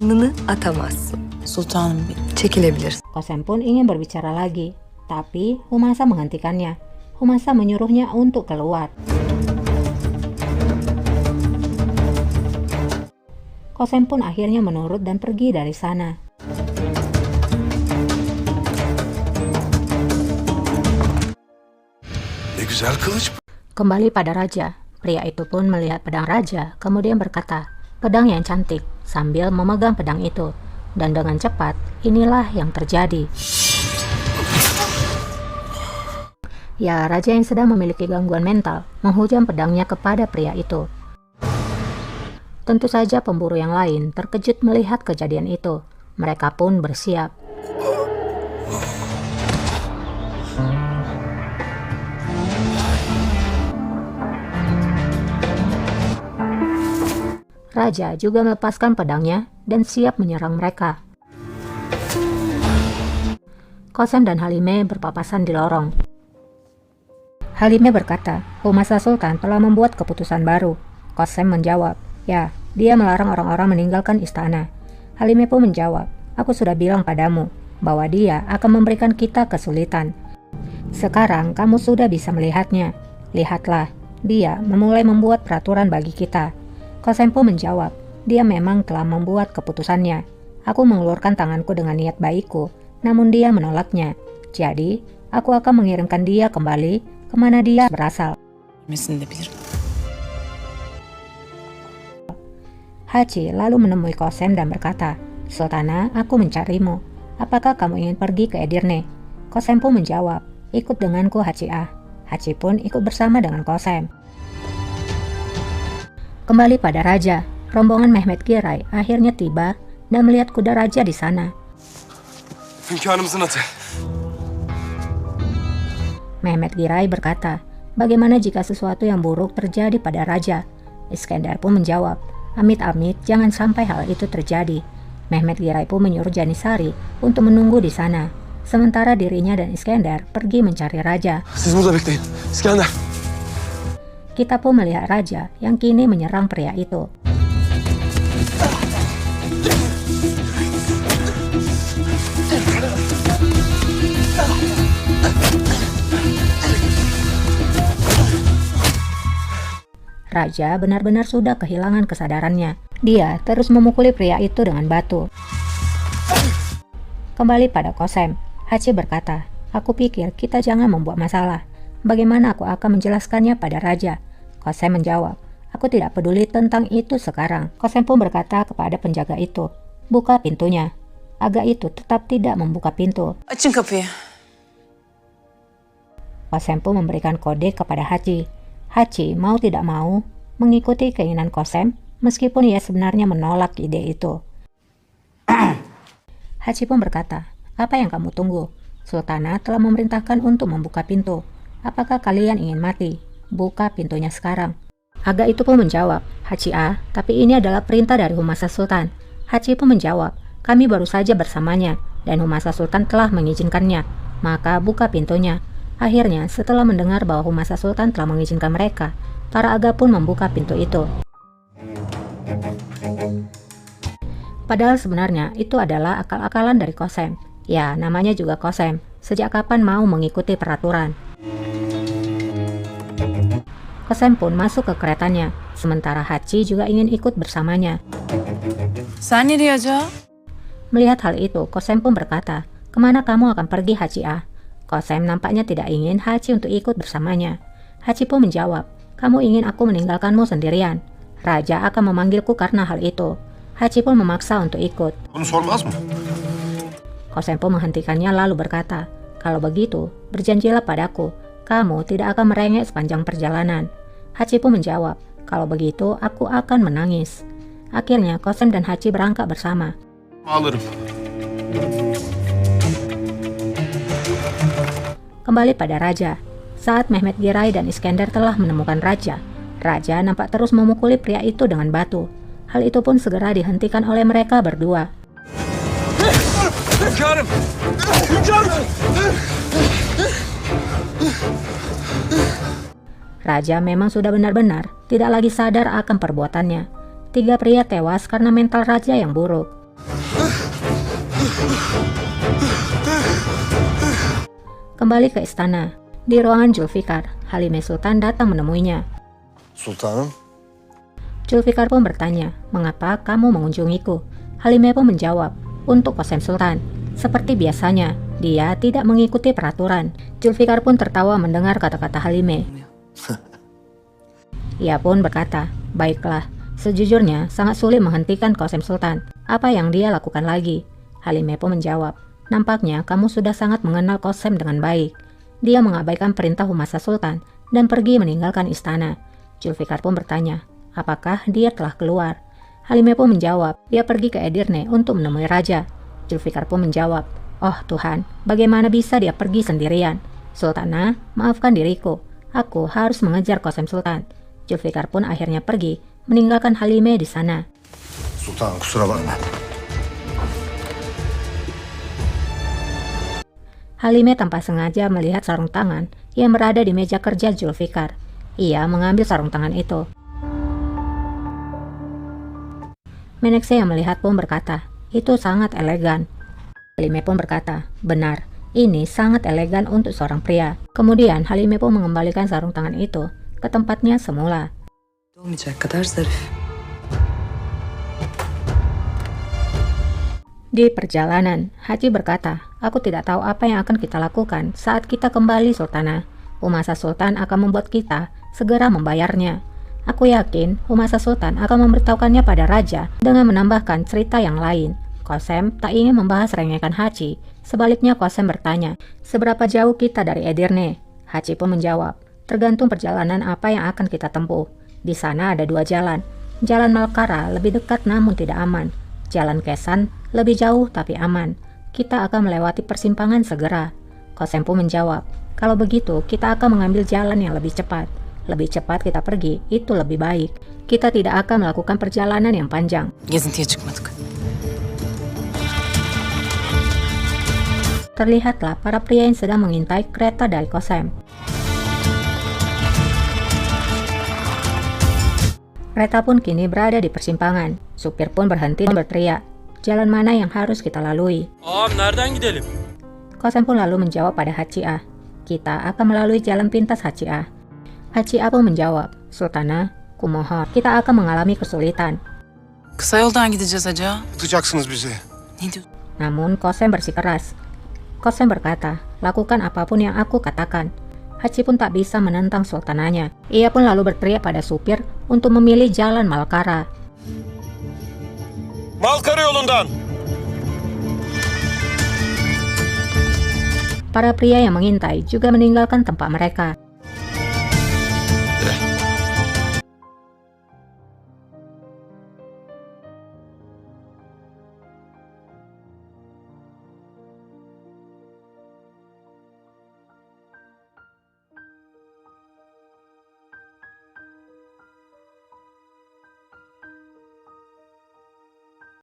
Adımını atamazsın. Sultanım benim. Çekilebilirsin. Kosem pun ingin berbicara lagi, tapi Humasa menghentikannya. Humasa menyuruhnya untuk keluar. Kosem pun akhirnya menurut dan pergi dari sana. Ne güzel kılıç. Kembali pada raja. Pria itu pun melihat pedang raja, kemudian berkata, "Pedang yang cantik," sambil memegang pedang itu. Dan dengan cepat, inilah yang terjadi. Ya, raja yang sedang memiliki gangguan mental menghujam pedangnya kepada pria itu. Tentu saja pemburu yang lain terkejut melihat kejadian itu. Mereka pun bersiap. Raja juga melepaskan pedangnya dan siap menyerang mereka. Kosem dan Halime berpapasan di lorong. Halime berkata, Humasa Sultan telah membuat keputusan baru. Kosem menjawab, "Ya, dia melarang orang-orang meninggalkan istana." Halime pun menjawab, "Aku sudah bilang padamu bahwa dia akan memberikan kita kesulitan. Sekarang kamu sudah bisa melihatnya. Lihatlah, dia memulai membuat peraturan bagi kita." Kosem pun menjawab, "Dia memang telah membuat keputusannya. Aku mengulurkan tanganku dengan niat baikku, namun dia menolaknya. Jadi, aku akan mengirimkan dia kembali kemana dia berasal." Bilmesini de bilirim. Hachi lalu menemui Kosem dan berkata, "Sultana, aku mencarimu. Apakah kamu ingin pergi ke Edirne?" Kosem pun menjawab, "Ikut denganku, Hachi Ah." Hachi pun ikut bersama dengan Kosem. Kembali pada raja, rombongan Mehmet Giray akhirnya tiba dan melihat kuda raja di sana. Hünkârımızın atı. Mehmet Giray berkata, "Bagaimana jika sesuatu yang buruk terjadi pada raja?" Iskandar pun menjawab, "Amit-amit jangan sampai hal itu terjadi." Mehmet Giray pun menyuruh Janisari untuk menunggu di sana. Sementara dirinya dan Iskandar pergi mencari raja. Siz burada bekleyin. İskender. Kita pun melihat raja yang kini menyerang pria itu. Raja benar-benar sudah kehilangan kesadarannya. Dia terus memukuli pria itu dengan batu. Kembali pada Kosem, Hachi berkata, "Aku pikir kita jangan membuat masalah. Bagaimana aku akan menjelaskannya pada raja?" Kosem menjawab, "Aku tidak peduli tentang itu sekarang." Kosem pun berkata kepada penjaga itu, "Buka pintunya." Aga itu tetap tidak membuka pintu. Açın kapıyı. Kosem pun memberikan kode kepada Hachi. Hachi mau tidak mau mengikuti keinginan Kosem meskipun ia sebenarnya menolak ide itu. Hachi pun berkata, "Apa yang kamu tunggu? Sultana telah memerintahkan untuk membuka pintu. Apakah kalian ingin mati? Buka pintunya sekarang." Aga itu pun menjawab, "Hachi Ah, tapi ini adalah perintah dari Humasa Sultan." Hachi pun menjawab, "Kami baru saja bersamanya dan Humasa Sultan telah mengizinkannya. Maka buka pintunya." Akhirnya, setelah mendengar bahwa Humasa Sultan telah mengizinkan mereka, para aga pun membuka pintu itu. Padahal sebenarnya itu adalah akal-akalan dari Kosem. Ya, namanya juga Kosem. Sejak kapan mau mengikuti peraturan? Kosem pun masuk ke keretanya, sementara Hachi juga ingin ikut bersamanya. Sen nereye Aca? Melihat hal itu, Kosem pun berkata, "Kemana kamu akan pergi, Hachi Ah?" Kosem nampaknya tidak ingin Hachi untuk ikut bersamanya. Hachi pun menjawab, "Kamu ingin aku meninggalkanmu sendirian. Raja akan memanggilku karena hal itu." Hachi pun memaksa untuk ikut. Bunu sormaz mı? Kosem pun menghentikannya lalu berkata, "Kalau begitu, berjanjilah padaku, kamu tidak akan merengek sepanjang perjalanan." Hachi pun menjawab, "Kalau begitu, aku akan menangis." Akhirnya, Kosem dan Hachi berangkat bersama. Ağlarım. Kembali pada raja. Saat Mehmet Giray dan Iskandar telah menemukan raja, raja nampak terus memukuli pria itu dengan batu. Hal itu pun segera dihentikan oleh mereka berdua. Hünkârım! Hünkârım! Raja memang sudah benar-benar tidak lagi sadar akan perbuatannya. 3 pria tewas karena mental raja yang buruk. Kembali ke istana. Di ruangan Zulfikar, Halimah Sultan datang menemuinya. Sultanım, Zulfikar pun bertanya, "Mengapa kamu mengunjungiku?" Halimah pun menjawab, "Untuk Qasem Sultan." Seperti biasanya, dia tidak mengikuti peraturan. Zulfikar pun tertawa mendengar kata-kata Halimah. Ia pun berkata, "Baiklah, sejujurnya sangat sulit menghentikan Qasem Sultan. Apa yang dia lakukan lagi?" Halimah pun menjawab, "Nampaknya kamu sudah sangat mengenal Qasem dengan baik. Dia mengabaikan perintah Humasa Sultan dan pergi meninggalkan istana." Zulfikar pun bertanya, "Apakah dia telah keluar?" Halimah pun menjawab, "Dia pergi ke Edirne untuk menemui raja." Zulfikar pun menjawab, "Oh Tuhan, bagaimana bisa dia pergi sendirian? Sultana, maafkan diriku. Aku harus mengejar Qasem Sultan." Zulfikar pun akhirnya pergi, meninggalkan Halimah di sana. sultanım kusura bakma. Halimah tanpa sengaja melihat sarung tangan yang berada di meja kerja Zulfikar. Ia mengambil sarung tangan itu. Menekse yang melihat pun berkata, "Itu sangat elegan." Halimah pun berkata, "Benar, ini sangat elegan untuk seorang pria." Kemudian Halimah pun mengembalikan sarung tangan itu ke tempatnya semula. Olmayacak kadar zarif. Di perjalanan, Haji berkata, "Aku tidak tahu apa yang akan kita lakukan saat kita kembali, Sultana. Humasa Sultan akan membuat kita segera membayarnya. Aku yakin Humasa Sultan akan memberitahukannya pada raja dengan menambahkan cerita yang lain." Qasem tak ingin membahas rengekan Haji. Sebaliknya Qasem bertanya, "Seberapa jauh kita dari Edirne?" Haji pun menjawab, "Tergantung perjalanan apa yang akan kita tempuh. Di sana ada 2 jalan. Jalan Malkara lebih dekat namun tidak aman. Jalan Kesan lebih jauh tapi aman. Kita akan melewati persimpangan segera." Qasem pun menjawab, "Kalau begitu kita akan mengambil jalan yang lebih cepat. Lebih cepat kita pergi, itu lebih baik. Kita tidak akan melakukan perjalanan yang panjang." Gezintiye çıkmadık. Terlihatlah para pria yang sedang mengintai kereta dari Qasem. Kereta pun kini berada di persimpangan. Supir pun berhenti dan berteriak, "Jalan mana yang harus kita lalui?" Ağam nereden gidelim? Qasem pun lalu menjawab pada Haji A, "Kita akan melalui jalan pintas Haji A." Haji A pun menjawab, "Sultana, kumohon, kita akan mengalami kesulitan." Kısa yoldan gideceğiz Haca. Tutacaksınız bizi. Ne diyorsun? Namun Qasem bersikeras. Qasem berkata, "Lakukan apapun yang aku katakan." Haji pun tak bisa menentang sultananya. Ia pun lalu berteriak pada supir untuk memilih jalan Malkara. Malkara yolundan. Para pria yang mengintai juga meninggalkan tempat mereka.